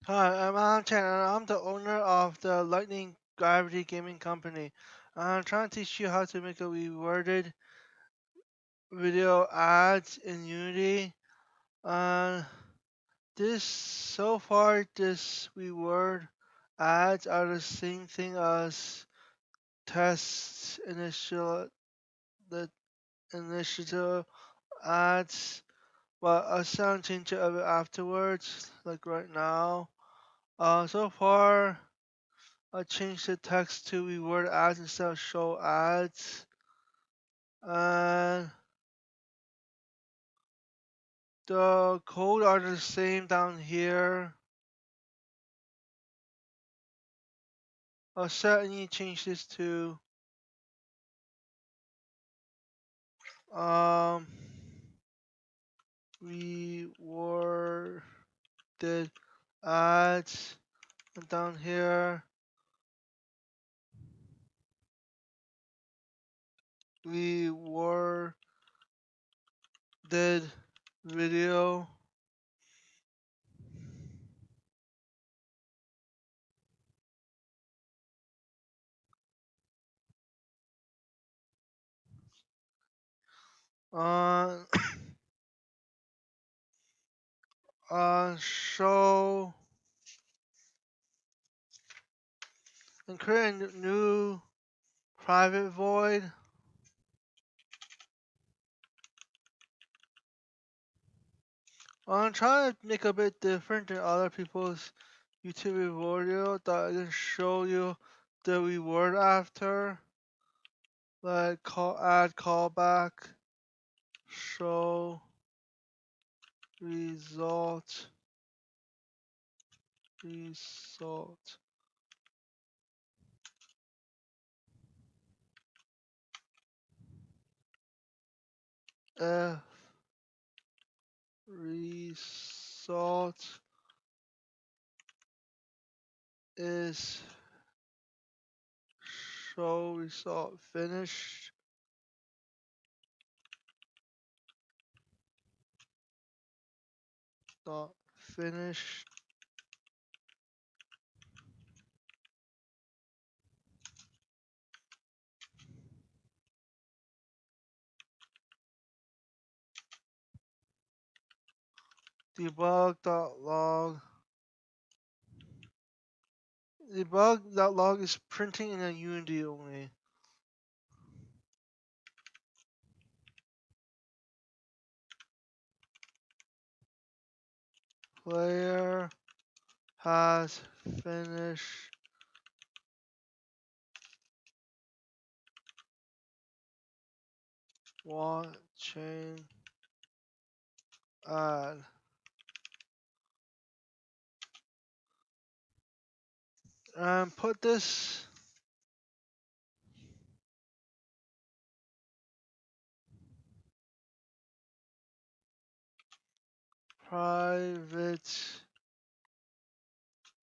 Hi, I'm Alan Chen, and I'm the owner of the Lightning Gravity Gaming Company. I'm trying to teach you how to make a reworded video ads in Unity. And this reword ads are the same thing as test the initial ads, but I'll sound change it a bit afterwards, like right now. So far. I changed the text to reward ads instead of show ads. And the code are the same down here. I'll certainly change this to um rewarded ads, and down here rewarded video. Uh, show and create a new private void. I'm trying to make a bit different than other people's YouTube video that I can show you the reward after, like add callback, show result, result. F result is show result finished, not finished. Debug.log. Debug.log is printing in a Unity only. Player has finished watching ad. And put this private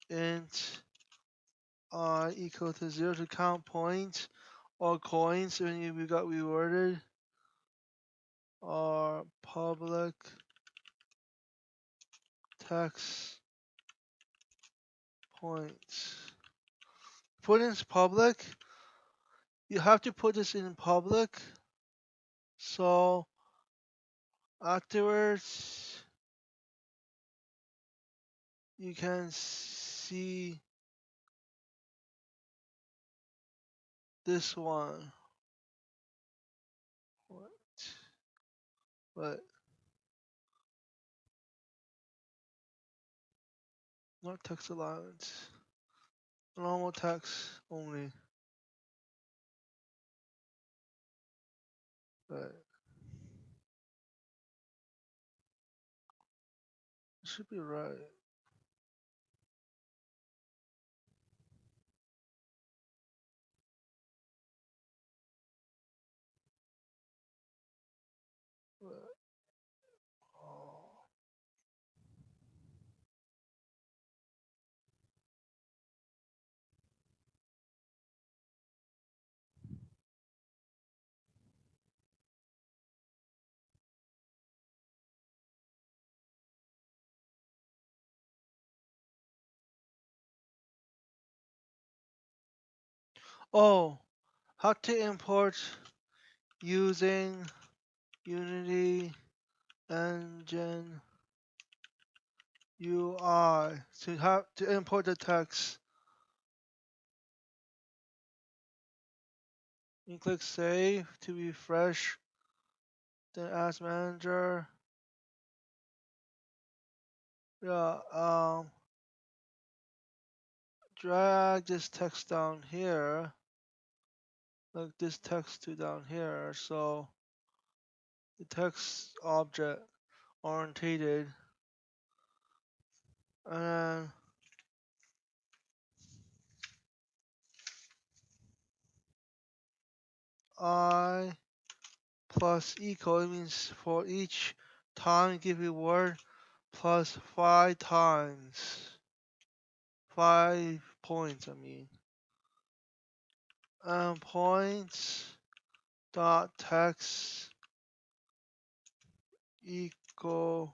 int I equal to 0 to count points or coins when you got rewarded, or public text points. Put in public. You have to put this in public. So afterwards you can see this one. What? But not text allowance. Normal text only. But it should be right. But, oh. Oh, how to import using Unity Engine UI. So how to import the text. You click save to refresh. Then Ads Manager. Yeah, drag this text down here. Like this text to down here. So the text object orientated. And then I plus equal, it means for each time you give a word plus 5 times. 5 points, I mean. Points dot text equal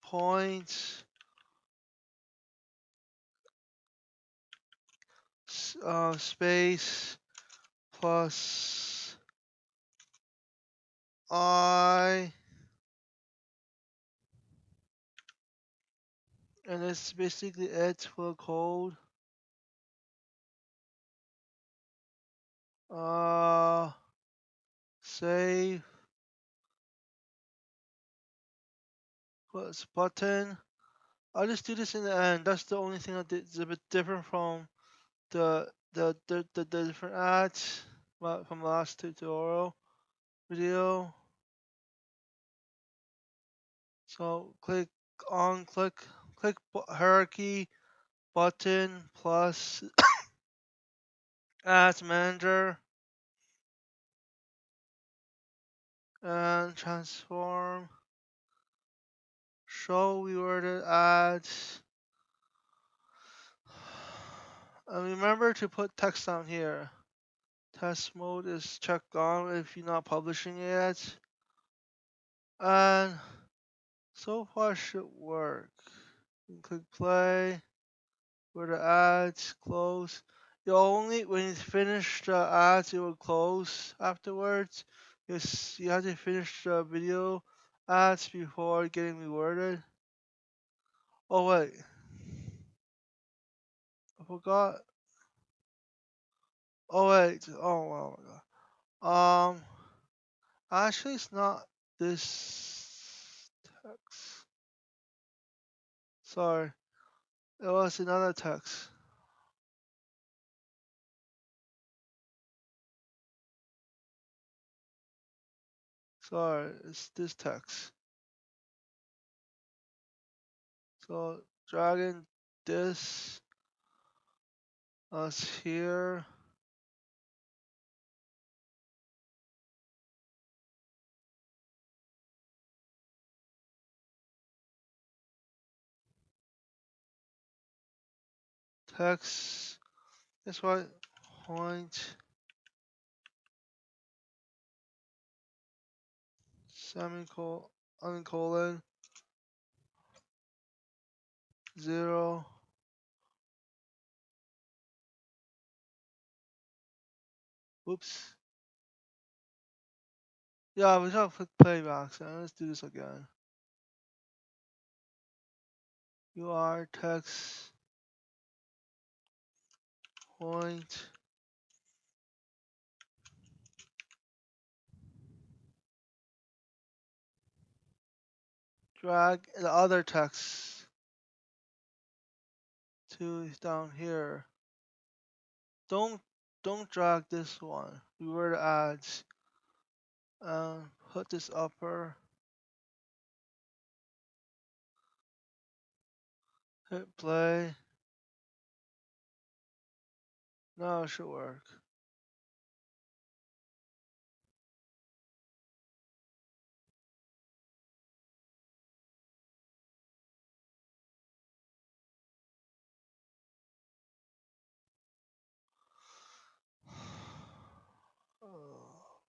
points space plus I, and it's basically it for code. Uh, Save plus button. I'll just do this in the end. That's the only thing that's a bit different from the different ads from last tutorial video. So click hierarchy button plus ads manager and transform show reworded ads. And remember to put text down here. Test mode is checked on if you're not publishing it yet. And so far should work. You can click play, where the ads close. You only when you finish the ads, it will close afterwards. You have to finish the video ads before getting rewarded. Oh wait, I forgot. Oh wait, oh my god. Actually, it's not this text. Sorry, it was another text. Sorry, it's this text. So dragging this us here. Text. That's why point semicolon 0. Oops. Yeah, we have click playback. So let's do this again. UR text point drag the other text to down here. Don't don't drag this one. Reword ads. Put this upper. Hit play. Now it should work. Oh.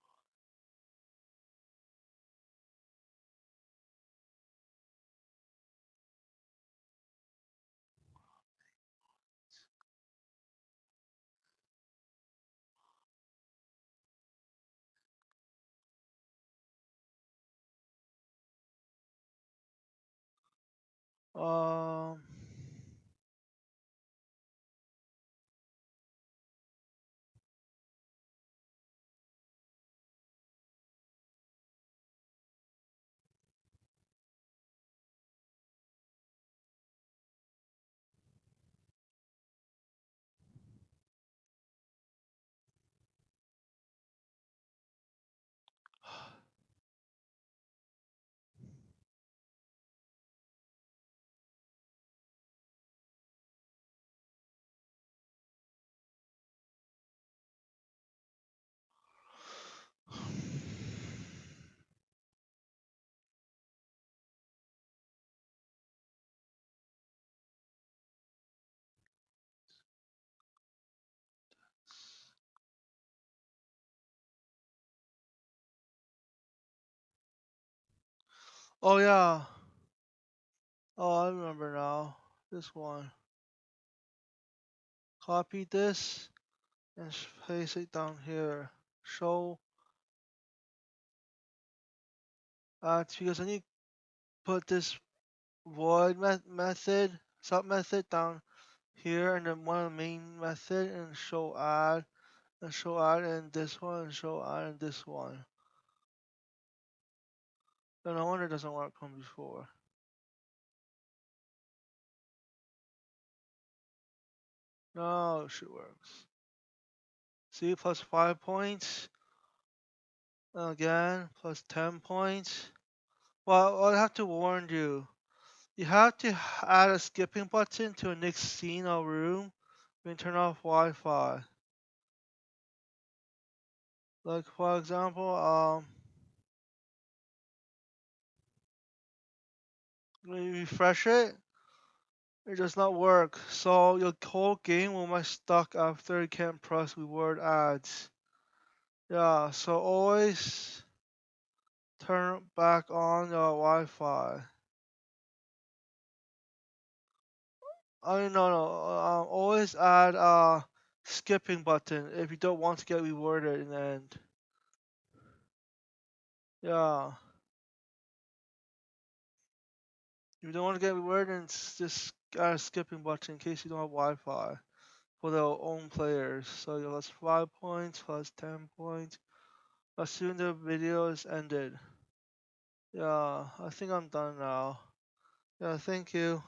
Um. Oh yeah. Oh, I remember now. This one. Copy this and paste it down here. Show ads because I need to put this void method, sub method down here and then one main method and show ad and this one and show ad and this one. So no wonder it doesn't work from before. No, shit works. See, plus 5 points. Again, plus 10 points. Well, I have to warn you. You have to add a skipping button to a next scene or room when you turn off Wi-Fi. Like for example, when you refresh it, it does not work. So your whole game will be stuck after you can't press reward ads. Yeah, so always turn back on your Wi-Fi. Oh no, always add a skipping button if you don't want to get rewarded in the end. Yeah, if you don't want to get rewarded, then just add a skipping button in case you don't have Wi-Fi for their own players. So you lost 5 points plus 10 points. As soon the video is ended. Yeah, I think I'm done now. Yeah, thank you.